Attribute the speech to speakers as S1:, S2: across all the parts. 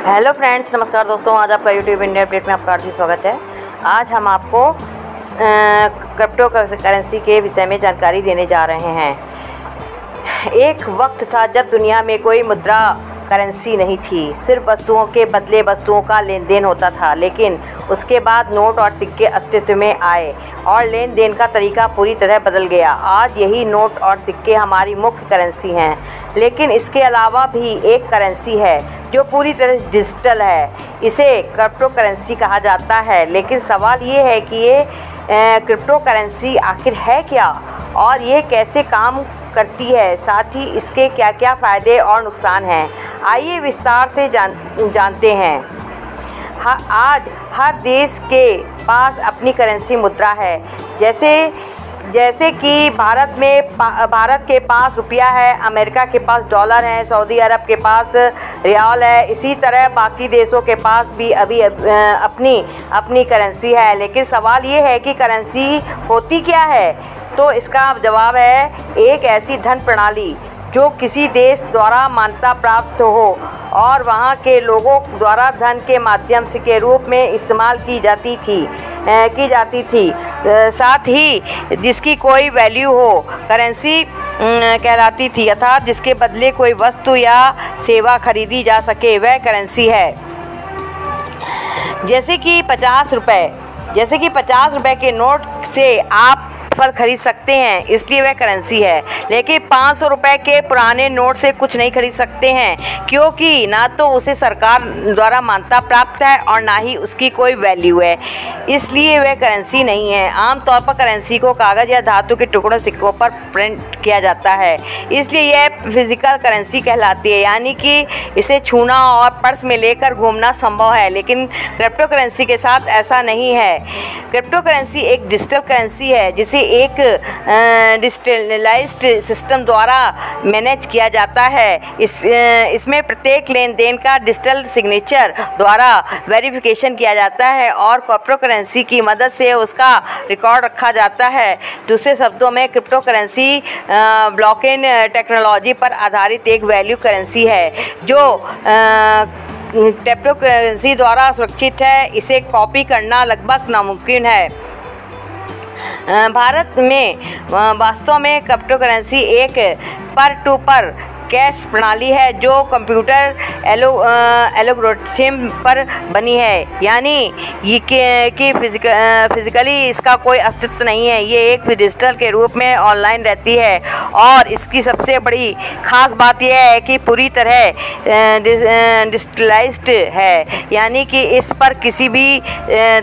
S1: Hello friends, नमस्कार दोस्तों। आज आपका यूट्यूब इंडिया अपडेट में आपका हार्दिक स्वागत है। आज हम आपको क्रिप्टो करेंसी के विषय में जानकारी देने जा रहे हैं। एक वक्त था जब दुनिया में कोई मुद्रा करेंसी नहीं थी, सिर्फ वस्तुओं के बदले वस्तुओं का लेन देन होता था। लेकिन उसके बाद नोट और सिक्के अस्तित्व में आए और लेन देन का तरीका पूरी तरह बदल गया। आज यही नोट और सिक्के हमारी मुख्य करेंसी हैं, लेकिन इसके अलावा भी एक करेंसी है जो पूरी तरह डिजिटल है। इसे क्रिप्टो करेंसी कहा जाता है। लेकिन सवाल ये है कि ये क्रिप्टो करेंसी आखिर है क्या और ये कैसे काम करती है, साथ ही इसके क्या क्या फ़ायदे और नुकसान हैं। आइए विस्तार से जानते हैं। आज हर देश के पास अपनी करेंसी मुद्रा है। जैसे कि भारत के पास रुपया है, अमेरिका के पास डॉलर है, सऊदी अरब के पास रियाल है। इसी तरह बाकी देशों के पास भी अभी अपनी करेंसी है। लेकिन सवाल ये है कि करेंसी होती क्या है? तो इसका जवाब है एक ऐसी धन प्रणाली जो किसी देश द्वारा मान्यता प्राप्त हो और वहाँ के लोगों द्वारा धन के माध्यम से के रूप में इस्तेमाल की जाती थी, साथ ही जिसकी कोई वैल्यू हो। करेंसी कहलाती थी, अर्थात जिसके बदले कोई वस्तु या सेवा खरीदी जा सके, वह करेंसी है। जैसे कि 50 रुपये के नोट से आप फल खरीद सकते हैं, इसलिए वह करेंसी है। लेकिन 500 रुपये के पुराने नोट से कुछ नहीं खरीद सकते हैं, क्योंकि ना तो उसे सरकार द्वारा मान्यता प्राप्त है और ना ही उसकी कोई वैल्यू है, इसलिए वह करेंसी नहीं है। आमतौर पर करेंसी को कागज़ या धातु के टुकड़ों सिक्कों पर प्रिंट किया जाता है, इसलिए यह फिजिकल करेंसी कहलाती है, यानी कि इसे छूना और पर्स में लेकर घूमना संभव है। लेकिन क्रिप्टो करेंसी के साथ ऐसा नहीं है। क्रिप्टो करेंसी एक डिजिटल करेंसी है जिसे एक डिजिटलाइज्ड सिस्टम द्वारा मैनेज किया जाता है। इसमें प्रत्येक लेन देन का डिजिटल सिग्नेचर द्वारा वेरिफिकेशन किया जाता है और क्रिप्टो करेंसी की मदद से उसका रिकॉर्ड रखा जाता है। दूसरे शब्दों में क्रिप्टो करेंसी ब्लॉकचेन टेक्नोलॉजी पर आधारित एक वैल्यू करेंसी है जो क्रिप्टो करेंसी द्वारा सुरक्षित है। इसे कॉपी करना लगभग नामुमकिन है। भारत में वास्तव में क्रिप्टो करेंसी एक पर टू पर कैश प्रणाली है जो कंप्यूटर एल्गोरिथम पर बनी है, यानी कि फिजिकली इसका कोई अस्तित्व नहीं है। ये एक डिजिटल के रूप में ऑनलाइन रहती है और इसकी सबसे बड़ी खास बात यह है कि पूरी तरह डिजिटलाइज्ड है, यानी कि इस पर किसी भी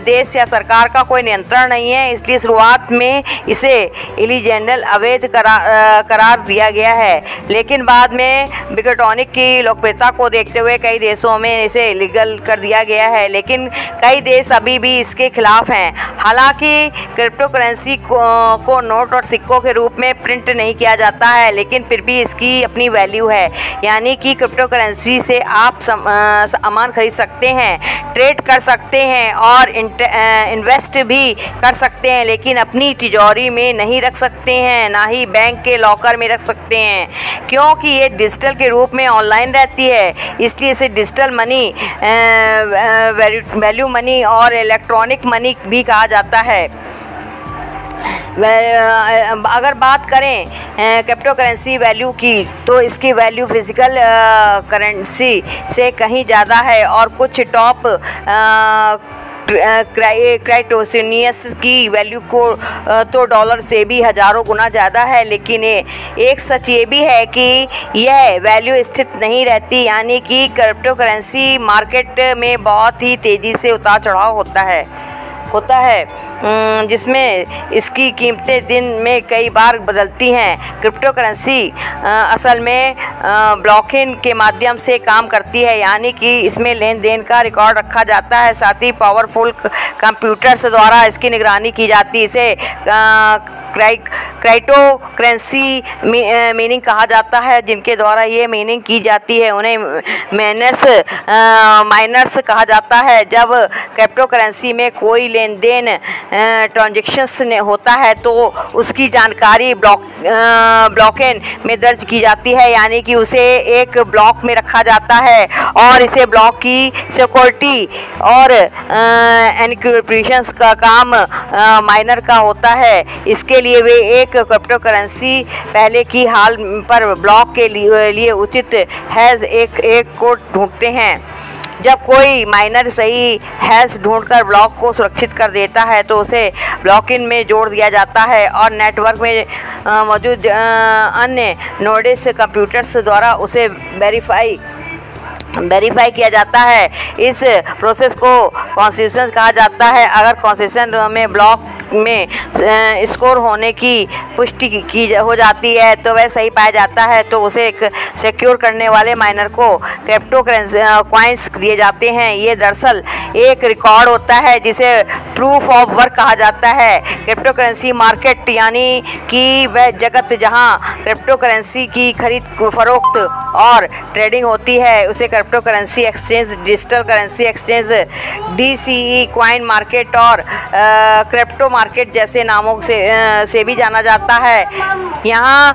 S1: देश या सरकार का कोई नियंत्रण नहीं है। इसलिए शुरुआत में इसे इलीगल अवैध करार दिया गया है, लेकिन बाद में बिटकॉइन की लोकप्रियता को देखते हुए कई देशों में इसे लीगल कर दिया गया है। लेकिन कई देश अभी भी इसके खिलाफ हैं। हालांकि क्रिप्टो करेंसी को नोट और सिक्कों के रूप में प्रिंट नहीं किया जाता है, लेकिन फिर भी इसकी अपनी वैल्यू है, यानी कि क्रिप्टो करेंसी से आप सामान खरीद सकते हैं, ट्रेड कर सकते हैं और इन्वेस्ट भी कर सकते हैं, लेकिन अपनी तिजोरी में नहीं रख सकते हैं, ना ही बैंक के लॉकर में रख सकते हैं, क्योंकि ये डिजिटल के रूप में ऑनलाइन रहती है। इसलिए इसे डिजिटल मनी, वैल्यू मनी और इलेक्ट्रॉनिक मनी भी कहा जाता है। अगर बात करें क्रिप्टो करेंसी वैल्यू की, तो इसकी वैल्यू फिजिकल करेंसी से कहीं ज़्यादा है और कुछ टॉप क्राइटोसिनियस की वैल्यू को तो डॉलर से भी हज़ारों गुना ज़्यादा है। लेकिन एक सच ये भी है कि यह वैल्यू स्थिर नहीं रहती, यानी कि क्रिप्टो करेंसी मार्केट में बहुत ही तेज़ी से उतार चढ़ाव होता है, जिसमें इसकी कीमतें दिन में कई बार बदलती हैं। क्रिप्टो करेंसी असल में ब्लॉकचेन के माध्यम से काम करती है, यानी कि इसमें लेन देन का रिकॉर्ड रखा जाता है, साथ ही पावरफुल कंप्यूटर्स द्वारा इसकी निगरानी की जाती है। इसे क्राइप्टोकरेंसी मीनिंग कहा जाता है, जिनके द्वारा ये मीनिंग की जाती है उन्हें माइनर्स कहा जाता है। जब क्रिप्टोकरेंसी में कोई लेन देन ट्रांजैक्शंस होता है तो उसकी जानकारी ब्लॉकचेन में दर्ज की जाती है, यानी कि उसे एक ब्लॉक में रखा जाता है और इसे ब्लॉक की सिक्योरिटी और एन्क्रिप्शन का काम माइनर का होता है। इसके लिए वे एक क्रिप्टोकरेंसी पहले की हाल पर ब्लॉक के लिए उचित हैश एक को ढूंढते हैं। जब कोई माइनर सही हैश ढूंढकर ब्लॉक को सुरक्षित कर देता है तो उसे ब्लॉकचेन में जोड़ दिया जाता है और नेटवर्क में मौजूद अन्य नोड्स कंप्यूटर्स द्वारा उसे वेरीफाई किया जाता है। इस प्रोसेस को कंसेशन कहा जाता है। अगर कंसेशन में ब्लॉक में स्कोर होने की पुष्टि की हो जाती है तो वह सही पाया जाता है, तो उसे एक सिक्योर करने वाले माइनर को क्रिप्टोकरेंसी कॉइन्स दिए जाते हैं। ये दरअसल एक रिकॉर्ड होता है जिसे प्रूफ ऑफ वर्क कहा जाता है। क्रिप्टोकरेंसी मार्केट यानी कि वह जगत जहां क्रिप्टोकरेंसी की खरीद फरोख्त और ट्रेडिंग होती है उसे cryptocurrency exchange, digital currency exchange, DCE, coin market और क्रिप्टो मार्केट जैसे नामों से भी जाना जाता है। यहाँ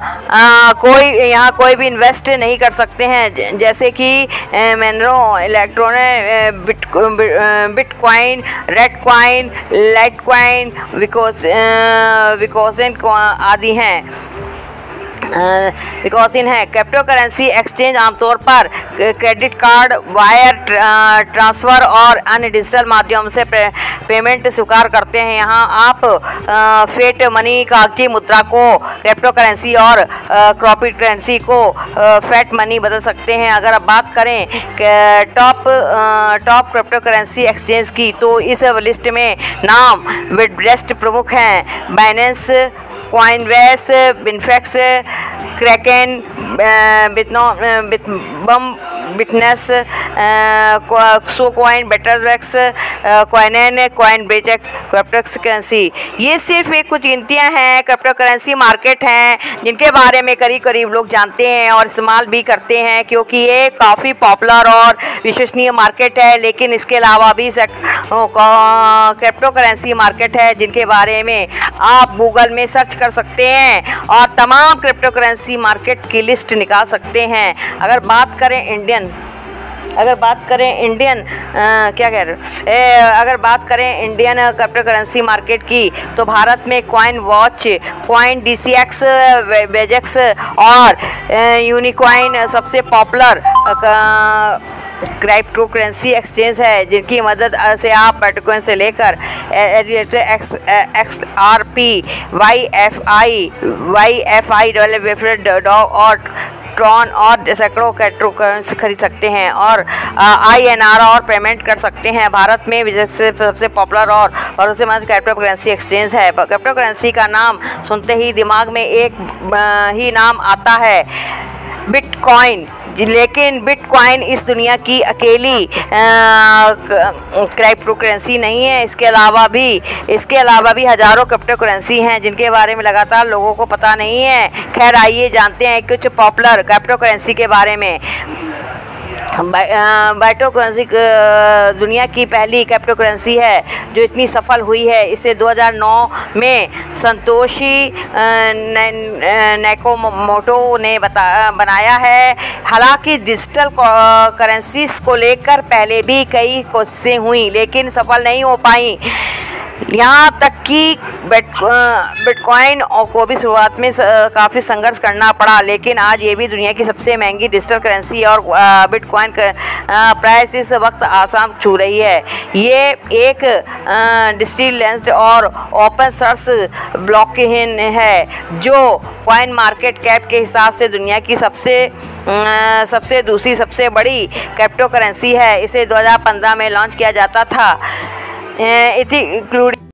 S1: कोई भी इन्वेस्ट नहीं कर सकते हैं, जैसे कि Monero, electronic, bitcoin, Reddcoin, Litecoin, विकोसन आदि हैं। विकोसिन है। क्रिप्टोकरेंसी एक्सचेंज आमतौर पर क्रेडिट कार्ड, वायर ट्रांसफ़र और अन्य डिजिटल माध्यम से पेमेंट स्वीकार करते हैं। यहाँ आप फेट मनी, कागजी मुद्रा को क्रिप्टोकरेंसी और क्रिप्टो करेंसी को फैट मनी बदल सकते हैं। अगर आप बात करें टॉप क्रिप्टोकरेंसी एक्सचेंज की तो इस लिस्ट में नाम बेस्ट प्रमुख हैं: बाइनेंस, कॉइनबेस, बिटफेक्स, क्रैकेन, बिटनेस, सोकॉइन, बेटरवेक्स, कॉइनन, कॉइनबेस, क्रिप्टोकरेंसी। ये सिर्फ एक कुछ गिनतियाँ हैं क्रिप्टोकरेंसी मार्केट हैं जिनके बारे में करीब लोग जानते हैं और इस्तेमाल भी करते हैं, क्योंकि ये काफ़ी पॉपुलर और विश्वसनीय मार्केट है। लेकिन इसके अलावा भी क्रिप्टोकरेंसी मार्केट है जिनके बारे में आप गूगल में सर्च कर सकते हैं और तमाम क्रिप्टोकरेंसी मार्केट की लिस्ट निकाल सकते हैं। अगर बात करें इंडियन क्रिप्टोकरेंसी मार्केट की तो भारत में कॉइन वॉच, कॉइन DCX, वेजेक्स और यूनिकॉइन सबसे पॉपुलर क्रिप्टोकरेंसी एक्सचेंज है, जिनकी मदद से आप बिटकॉइन से लेकर XRP, YFI और ट्रॉन और सैकड़ों क्रिप्टोकरेंसी खरीद सकते हैं और INR और पेमेंट कर सकते हैं। भारत में सबसे पॉपुलर और भरोसेमंद क्रिप्टोकरेंसी एक्सचेंज है। क्रिप्टोकरेंसी का नाम सुनते ही दिमाग में एक ही नाम आता है, बिटकॉइन। लेकिन बिटकॉइन इस दुनिया की अकेली क्रिप्टोकरेंसी नहीं है। इसके अलावा भी हज़ारों क्रिप्टोकरेंसी हैं जिनके बारे में लगातार लोगों को पता नहीं है। खैर, आइए जानते हैं कुछ पॉपुलर क्रिप्टोकरेंसी के बारे में। बाइटोकरेंसी दुनिया की पहली क्रिप्टोकरेंसी है जो इतनी सफल हुई है। इसे 2009 में संतोशी नाकामोटो ने बनाया है। हालांकि डिजिटल करेंसीज को लेकर पहले भी कई कोशिशें हुई लेकिन सफल नहीं हो पाई। यहाँ तक कि बिटकॉइन को भी शुरुआत में काफ़ी संघर्ष करना पड़ा, लेकिन आज ये भी दुनिया की सबसे महंगी डिजिटल करेंसी और बिटकॉइन प्राइस इस वक्त आसाम छू रही है। ये एक डिस्ट्रीलेंस्ड और ओपन सोर्स ब्लॉकचेन है जो कॉइन मार्केट कैप के हिसाब से दुनिया की दूसरी सबसे बड़ी क्रिप्टो करेंसी है। इसे 2015 में लॉन्च किया जाता था।